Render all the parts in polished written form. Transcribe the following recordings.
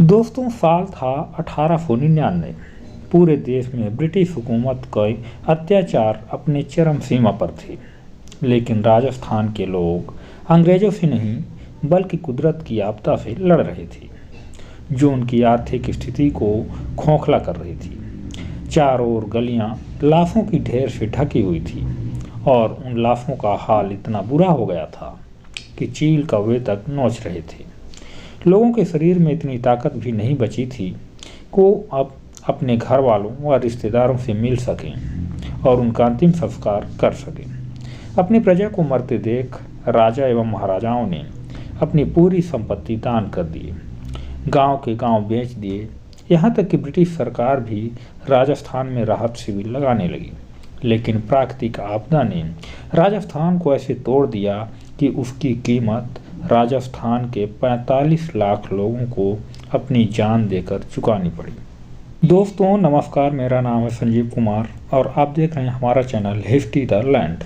दोस्तों, साल था 1899। पूरे देश में ब्रिटिश हुकूमत का अत्याचार अपने चरम सीमा पर थी। लेकिन राजस्थान के लोग अंग्रेजों से नहीं बल्कि कुदरत की आपदा से लड़ रहे थे, जो उनकी आर्थिक स्थिति को खोखला कर रही थी। चारों ओर गलियां लाशों की ढेर से ढकी हुई थी और उन लाशों का हाल इतना बुरा हो गया था कि चील कौवे तक नोच रहे थे। लोगों के शरीर में इतनी ताकत भी नहीं बची थी कि वो अब अपने घर वालों व रिश्तेदारों से मिल सकें और उनका अंतिम संस्कार कर सकें। अपनी प्रजा को मरते देख राजा एवं महाराजाओं ने अपनी पूरी संपत्ति दान कर दिए, गांव के गांव बेच दिए। यहाँ तक कि ब्रिटिश सरकार भी राजस्थान में राहत शिविर लगाने लगी। लेकिन प्राकृतिक आपदा ने राजस्थान को ऐसे तोड़ दिया कि उसकी कीमत राजस्थान के 45 लाख लोगों को अपनी जान देकर चुकानी पड़ी। दोस्तों नमस्कार, मेरा नाम है संजीव कुमार और आप देख रहे हैं हमारा चैनल हिस्ट्री द लैंड।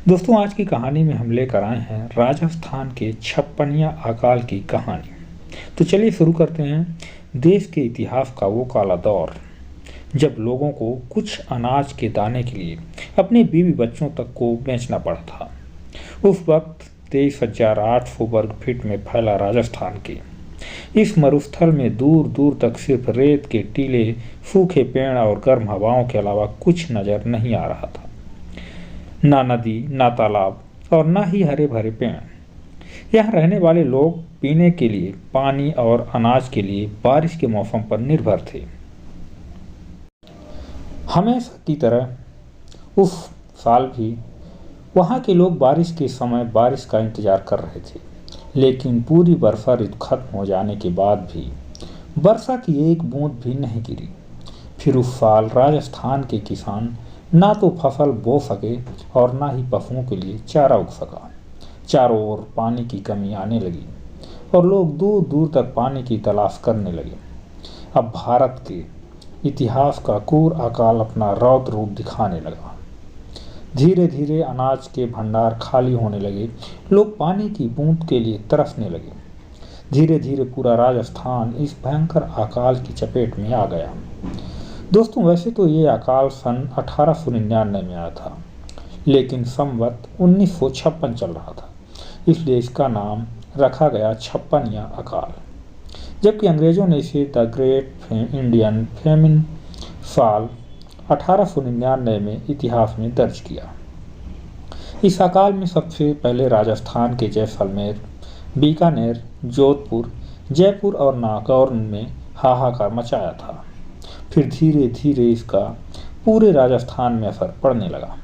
दोस्तों, आज की कहानी में हम लेकर आए हैं राजस्थान के छप्पनिया अकाल की कहानी। तो चलिए शुरू करते हैं। देश के इतिहास का वो काला दौर जब लोगों को कुछ अनाज के दाने के लिए अपने बीवी बच्चों तक को बेचना पड़ा था। उस वक्त 23,800 वर्ग फीट में फैला राजस्थान के इस मरुस्थल में दूर दूर तक सिर्फ रेत के टीले, सूखे पेड़ और गर्म हवाओं के अलावा कुछ नजर नहीं आ रहा था। ना नदी, ना तालाब और ना ही हरे भरे पेड़। यहाँ रहने वाले लोग पीने के लिए पानी और अनाज के लिए बारिश के मौसम पर निर्भर थे। हमेशा की तरह उस साल भी वहाँ के लोग बारिश के समय बारिश का इंतजार कर रहे थे। लेकिन पूरी वर्षा ऋतु खत्म हो जाने के बाद भी वर्षा की एक बूंद भी नहीं गिरी। फिर उस साल राजस्थान के किसान ना तो फसल बो सके और ना ही पशुओं के लिए चारा उग सका। चारों ओर पानी की कमी आने लगी और लोग दूर दूर तक पानी की तलाश करने लगे। अब भारत के इतिहास का क्रूर अकाल अपना रौद्र रूप दिखाने लगा। धीरे धीरे अनाज के भंडार खाली होने लगे, लोग पानी की बूंद के लिए तरसने लगे। धीरे धीरे पूरा राजस्थान इस भयंकर अकाल की चपेट में आ गया। दोस्तों, वैसे तो ये अकाल सन 1899 में आया था, लेकिन संवत 1956 चल रहा था, इसलिए इसका नाम रखा गया छप्पनिया अकाल। जबकि अंग्रेजों ने इसे द ग्रेट इंडियन फेमिन साल 1899 में इतिहास में दर्ज किया। इस अकाल में सबसे पहले राजस्थान के जैसलमेर, बीकानेर, जोधपुर, जयपुर और नागौर में हाहाकार मचाया था। फिर धीरे धीरे इसका पूरे राजस्थान में असर पड़ने लगा।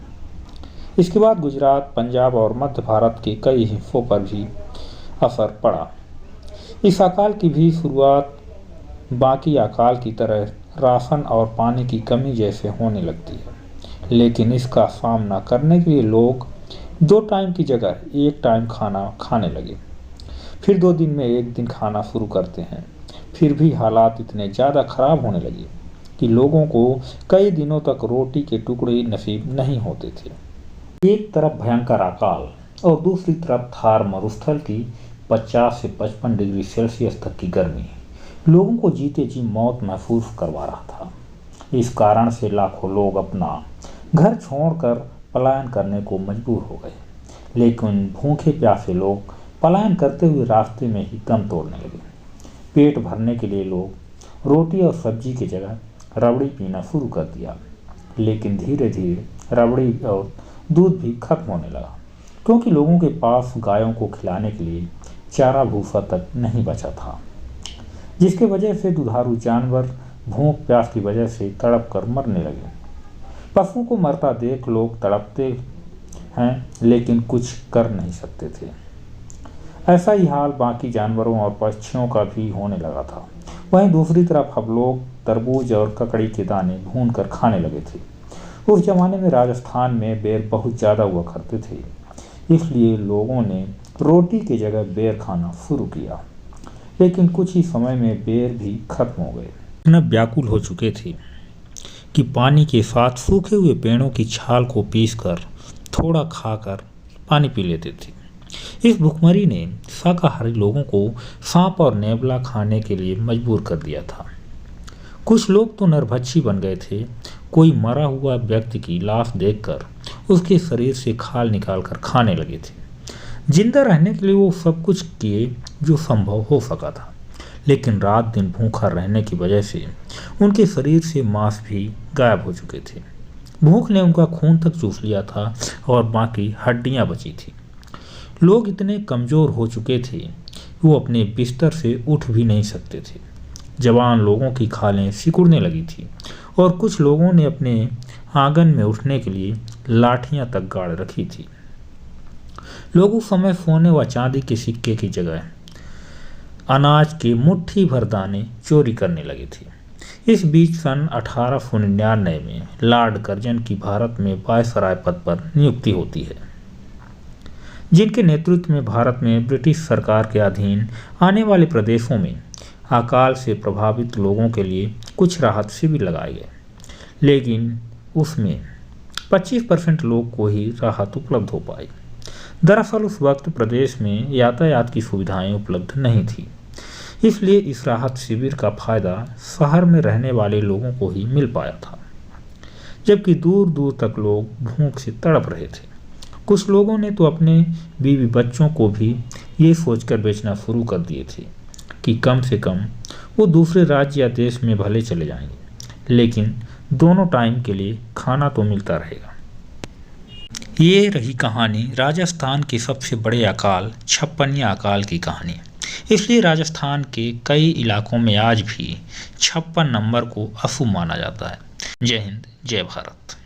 इसके बाद गुजरात, पंजाब और मध्य भारत के कई हिस्सों पर भी असर पड़ा। इस अकाल की भी शुरुआत बाकी अकाल की तरह राशन और पानी की कमी जैसे होने लगती है। लेकिन इसका सामना करने के लिए लोग 2 टाइम की जगह 1 टाइम खाना खाने लगे। फिर 2 दिन में 1 दिन खाना शुरू करते हैं। फिर भी हालात इतने ज़्यादा खराब होने लगे कि लोगों को कई दिनों तक रोटी के टुकड़े नसीब नहीं होते थे। एक तरफ भयंकर अकाल और दूसरी तरफ थार मरुस्थल की 50 से 55 डिग्री सेल्सियस तक की गर्मी लोगों को जीते जी मौत महसूस करवा रहा था। इस कारण से लाखों लोग अपना घर छोड़कर पलायन करने को मजबूर हो गए। लेकिन भूखे प्यासे लोग पलायन करते हुए रास्ते में ही दम तोड़ने लगे। पेट भरने के लिए लोग रोटी और सब्जी की जगह रबड़ी पीना शुरू कर दिया। लेकिन धीरे धीरे रबड़ी और दूध भी खत्म होने लगा, क्योंकि लोगों के पास गायों को खिलाने के लिए चारा भूसा तक नहीं बचा था, जिसके वजह से दुधारू जानवर भूख प्यास की वजह से तड़प कर मरने लगे। पशुओं को मरता देख लोग तड़पते हैं, लेकिन कुछ कर नहीं सकते थे। ऐसा ही हाल बाकी जानवरों और पक्षियों का भी होने लगा था। वहीं दूसरी तरफ अब लोग तरबूज और ककड़ी के दाने भून कर खाने लगे थे। उस जमाने में राजस्थान में बेर बहुत ज़्यादा हुआ करते थे, इसलिए लोगों ने रोटी की जगह बेर खाना शुरू किया। लेकिन कुछ ही समय में बेर भी खत्म हो गए। इतना व्याकुल हो चुके थे कि पानी के साथ सूखे हुए पेड़ों की छाल को पीसकर थोड़ा खाकर पानी पी लेते थे। इस भुखमरी ने शाकाहारी लोगों को सांप और नेवला खाने के लिए मजबूर कर दिया था। कुछ लोग तो नरभक्षी बन गए थे। कोई मरा हुआ व्यक्ति की लाश देखकर उसके शरीर से खाल निकालकर खाने लगे थे। जिंदा रहने के लिए वो सब कुछ किए जो संभव हो सका था, लेकिन रात दिन भूखा रहने की वजह से उनके शरीर से मांस भी गायब हो चुके थे। भूख ने उनका खून तक चूस लिया था और बाकी हड्डियां बची थी। लोग इतने कमजोर हो चुके थे कि वो अपने बिस्तर से उठ भी नहीं सकते थे। जवान लोगों की खालें सिकुड़ने लगी थी और कुछ लोगों ने अपने आंगन में उठने के लिए लाठियां तक गाड़ रखी थी। लोग उस समय सोने व चांदी के सिक्के की जगह अनाज के मुट्ठी भर दाने चोरी करने लगे थे। इस बीच सन 1899 में लॉर्ड कर्जन की भारत में वायसराय पद पर नियुक्ति होती है, जिनके नेतृत्व में भारत में ब्रिटिश सरकार के अधीन आने वाले प्रदेशों में अकाल से प्रभावित लोगों के लिए कुछ राहत शिविर लगाए गए, लेकिन उसमें 25% लोग को ही राहत उपलब्ध हो पाई। दरअसल उस वक्त प्रदेश में यातायात की सुविधाएं उपलब्ध नहीं थी, इसलिए इस राहत शिविर का फायदा शहर में रहने वाले लोगों को ही मिल पाया था, जबकि दूर दूर तक लोग भूख से तड़प रहे थे। कुछ लोगों ने तो अपने बीवी बच्चों को भी ये सोचकर बेचना शुरू कर दिए थे कि कम से कम वो दूसरे राज्य या देश में भले चले जाएंगे, लेकिन दोनों टाइम के लिए खाना तो मिलता रहेगा। ये रही कहानी राजस्थान के सबसे बड़े अकाल छप्पनिया अकाल की कहानी। इसलिए राजस्थान के कई इलाकों में आज भी 56 नंबर को अशुभ माना जाता है। जय हिंद, जय भारत।